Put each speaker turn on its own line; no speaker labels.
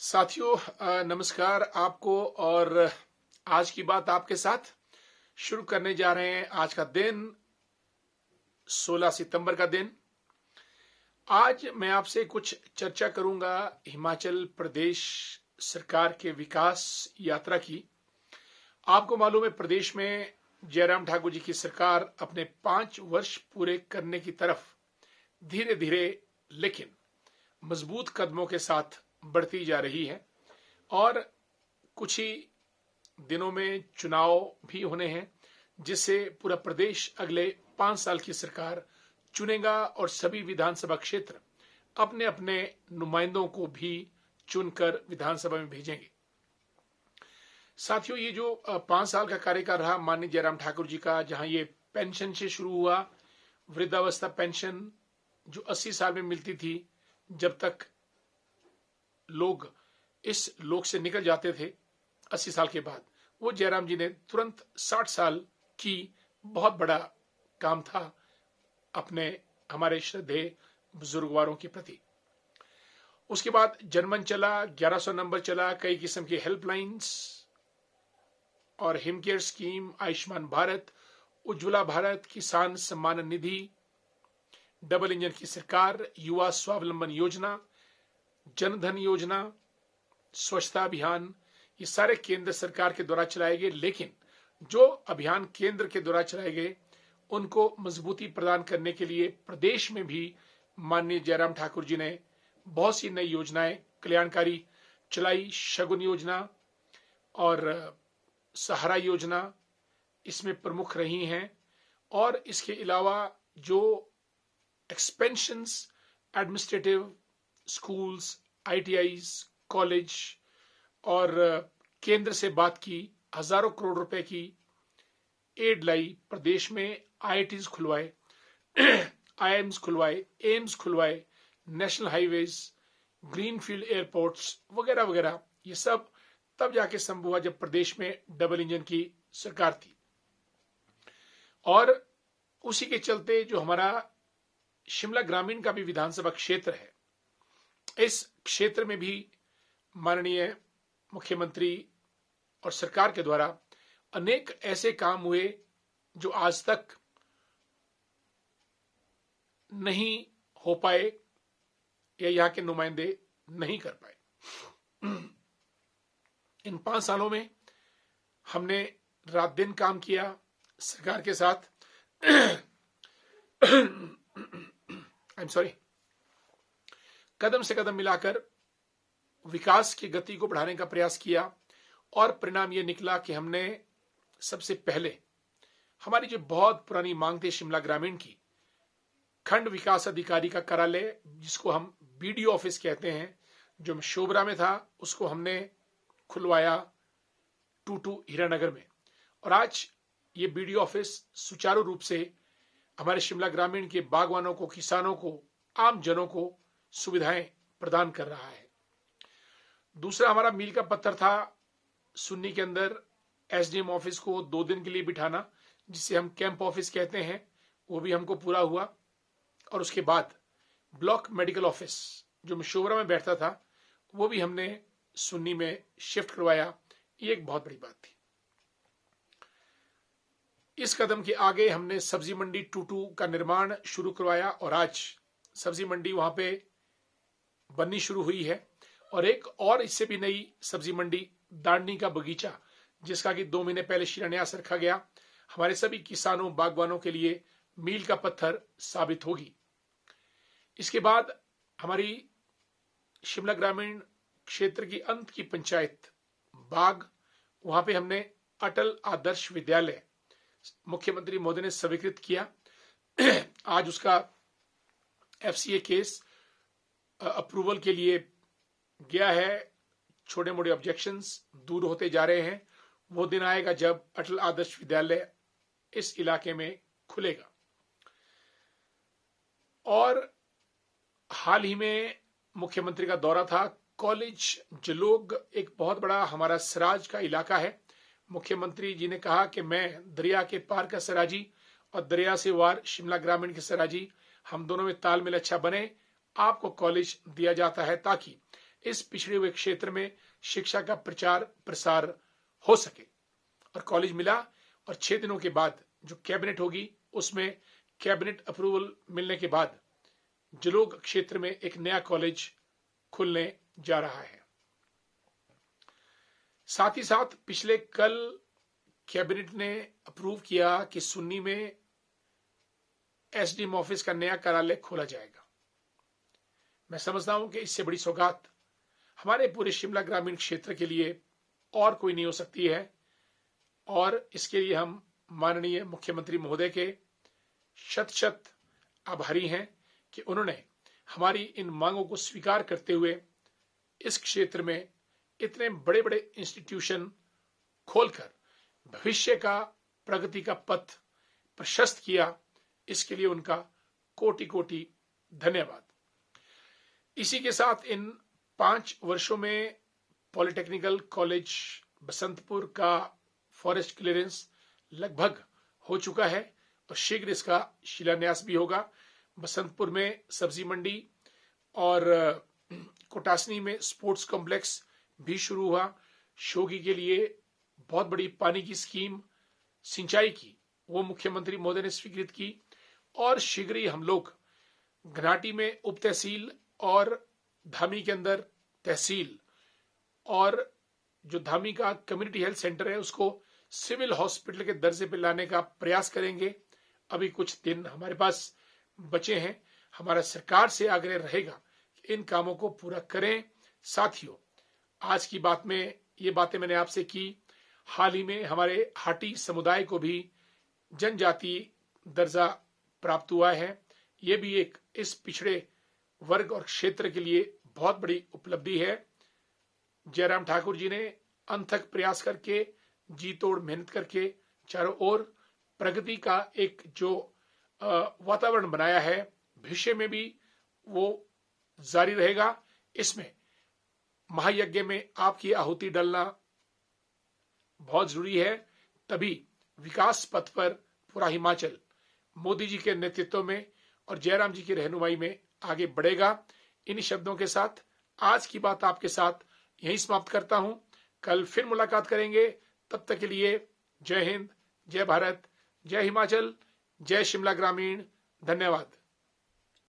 साथियों, नमस्कार आपको। और आज की बात आपके साथ शुरू करने जा रहे हैं। आज का दिन 16 सितंबर का दिन। आज मैं आपसे कुछ चर्चा करूंगा हिमाचल प्रदेश सरकार के विकास यात्रा की। आपको मालूम है, प्रदेश में जयराम ठाकुर जी की सरकार अपने 5 वर्ष पूरे करने की तरफ धीरे धीरे लेकिन मजबूत कदमों के साथ बढ़ती जा रही है। और कुछ ही दिनों में चुनाव भी होने हैं, जिससे पूरा प्रदेश अगले 5 साल की सरकार चुनेगा और सभी विधानसभा क्षेत्र अपने अपने नुमाइंदों को भी चुनकर विधानसभा में भेजेंगे। साथियों, ये जो 5 साल का कार्यकाल रहा माननीय जयराम ठाकुर जी का, जहां ये पेंशन से शुरू हुआ, वृद्धावस्था पेंशन जो 80 साल में मिलती थी, जब तक लोग इस लोक से निकल जाते थे 80 साल के बाद, वो जयराम जी ने तुरंत 60 साल की बहुत बड़ा काम था अपने हमारे श्रद्धेय बुजुर्गवारों के प्रति। उसके बाद जनमन चला, 1100 नंबर चला, कई किस्म की हेल्पलाइंस और him care scheme, Ayushman Bharat, Ujjwala Bharat, किसान सम्मान निधि, डबल इंजन की सरकार, युवा स्वावलंबन योजना, जनधन योजना, स्वच्छता अभियान, ये सारे केंद्र सरकार के द्वारा चलाए गए। लेकिन जो अभियान केंद्र के द्वारा चलाए गए, उनको मजबूती प्रदान करने के लिए प्रदेश में भी माननीय जयराम ठाकुर जी ने बहुत सी नई योजनाएं कल्याणकारी चलाई। शगुन योजना और सहारा योजना इसमें प्रमुख रही हैं। और इसके अलावा जो expansions, administrative schools, ITIs, college और केंद्र से बात की, हजारों करोड़ रुपए की एड लाई, प्रदेश में आईआईटीज खुलवाए, आईआईएम्स खुलवाए, एम्स खुलवाए, नेशनल हाईवेज, ग्रीनफील्ड एयरपोर्ट्स वगैरह वगैरह। ये सब तब जाके संभव हुआ जब प्रदेश में डबल इंजन की सरकार थी। और उसी के चलते जो हमारा शिमला ग्रामीण का भी विधानसभा क्षेत्र है, इस क्षेत्र में भी माननीय मुख्यमंत्री और सरकार के द्वारा अनेक ऐसे काम हुए जो आज तक नहीं हो पाए या यहाँ के नुमाइंदे नहीं कर पाए। इन 5 सालों में हमने रात दिन काम किया सरकार के साथ। I am sorry. कदम से कदम मिलाकर विकास की गति को बढ़ाने का प्रयास किया और परिणाम यह निकला कि हमने सबसे पहले हमारी जो बहुत पुरानी मांग थी शिमला ग्रामीण की, खंड विकास अधिकारी का कार्यालय, जिसको हम बीडीओ ऑफिस कहते हैं, जो शोबरा में था, उसको हमने खुलवाया टूटू हीरानगर में। और आज ये बीडीओ ऑफिस सुचारू रूप से हमारे शिमला ग्रामीण के बागवानों को, किसानों को, आम जनों को सुविधाएं प्रदान कर रहा है। दूसरा हमारा मील का पत्थर था सुन्नी के अंदर एसडीएम ऑफिस को 2 दिन के लिए बिठाना, जिसे हम कैंप ऑफिस कहते हैं, वो भी हमको पूरा हुआ। और उसके बाद ब्लॉक मेडिकल ऑफिस जो मशोबरा में बैठता था, वो भी हमने सुन्नी में शिफ्ट करवाया। ये एक बहुत बड़ी बात थी। इस कदम के आगे हमने सब्जी मंडी टूटू का निर्माण शुरू करवाया और आज सब्जी मंडी वहां पे बननी शुरू हुई है। और एक और इससे भी नई सब्जी मंडी दांडी का बगीचा, जिसका कि 2 महीने पहले शिलान्यास रखा गया, हमारे सभी किसानों, बागवानों के लिए मील का पत्थर साबित होगी। इसके बाद हमारी शिमला ग्रामीण क्षेत्र की अंत की पंचायत बाग, वहां पे हमने अटल आदर्श विद्यालय मुख्यमंत्री महोदय ने स्वीकृत किया। आज उसका एफसीए केस अप्रूवल के लिए गया है। छोटे मोटे ऑब्जेक्शंस दूर होते जा रहे हैं। वो दिन आएगा जब अटल आदर्श विद्यालय इस इलाके में खुलेगा। और हाल ही में मुख्यमंत्री का दौरा था कॉलेज जलोग, एक बहुत बड़ा हमारा सराज का इलाका है। मुख्यमंत्री जी ने कहा कि मैं दरिया के पार का सराजी और दरिया से वार शिमला ग्रामीण के सराजी, हम दोनों में तालमेल अच्छा बने। आपको कॉलेज दिया जाता है ताकि इस पिछड़े हुए क्षेत्र में शिक्षा का प्रचार प्रसार हो सके। और कॉलेज मिला और 6 दिनों के बाद जो कैबिनेट होगी उसमें कैबिनेट अप्रूवल मिलने के बाद जलोग क्षेत्र में एक नया कॉलेज खुलने जा रहा है। साथ ही साथ पिछले कल कैबिनेट ने अप्रूव किया कि सुन्नी में एसडीएम ऑफिस का नया कार्यालय खोला जाएगा। मैं समझता हूं कि इससे बड़ी सौगात हमारे पूरे शिमला ग्रामीण क्षेत्र के लिए और कोई नहीं हो सकती है। और इसके लिए हम माननीय मुख्यमंत्री महोदय के शत शत आभारी हैं कि उन्होंने हमारी इन मांगों को स्वीकार करते हुए इस क्षेत्र में इतने बड़े बड़े इंस्टीट्यूशन खोलकर भविष्य का प्रगति का पथ प्रशस्त किया। इसके लिए उनका कोटि कोटि धन्यवाद। इसी के साथ इन 5 वर्षों में पॉलिटेक्निकल कॉलेज बसंतपुर का फॉरेस्ट क्लियरेंस लगभग हो चुका है और शीघ्र इसका शिलान्यास भी होगा। बसंतपुर में सब्जी मंडी और कोटासनी में स्पोर्ट्स कॉम्प्लेक्स भी शुरू हुआ। शोगी के लिए बहुत बड़ी पानी की स्कीम सिंचाई की वो मुख्यमंत्री महोदय ने स्वीकृत की। और शीघ्र ही हम लोग घनाटी में उप तहसील और धामी के अंदर तहसील और जो धामी का कम्युनिटी हेल्थ सेंटर है उसको सिविल हॉस्पिटल के दर्जे पर लाने का प्रयास करेंगे। अभी कुछ दिन हमारे पास बचे हैं। हमारा सरकार से आग्रह रहेगा कि इन कामों को पूरा करें। साथियों, आज की बात में ये बातें मैंने आपसे की। हाल ही में हमारे हाटी समुदाय को भी जनजाति दर्जा प्राप्त हुआ है। ये भी एक इस पिछड़े वर्ग और क्षेत्र के लिए बहुत बड़ी उपलब्धि है। जयराम ठाकुर जी ने अनथक प्रयास करके जी तोड़ मेहनत करके चारों ओर प्रगति का एक जो वातावरण बनाया है, भविष्य में भी वो जारी रहेगा। इसमें महायज्ञ में आपकी आहुति डालना बहुत जरूरी है, तभी विकास पथ पर पूरा हिमाचल मोदी जी के नेतृत्व में और जयराम जी की रहनुमाई में आगे बढ़ेगा। इन शब्दों के साथ आज की बात आपके साथ यहीं समाप्त करता हूं। कल फिर मुलाकात करेंगे। तब तक के लिए जय हिंद, जय भारत, जय हिमाचल, जय शिमला ग्रामीण। धन्यवाद।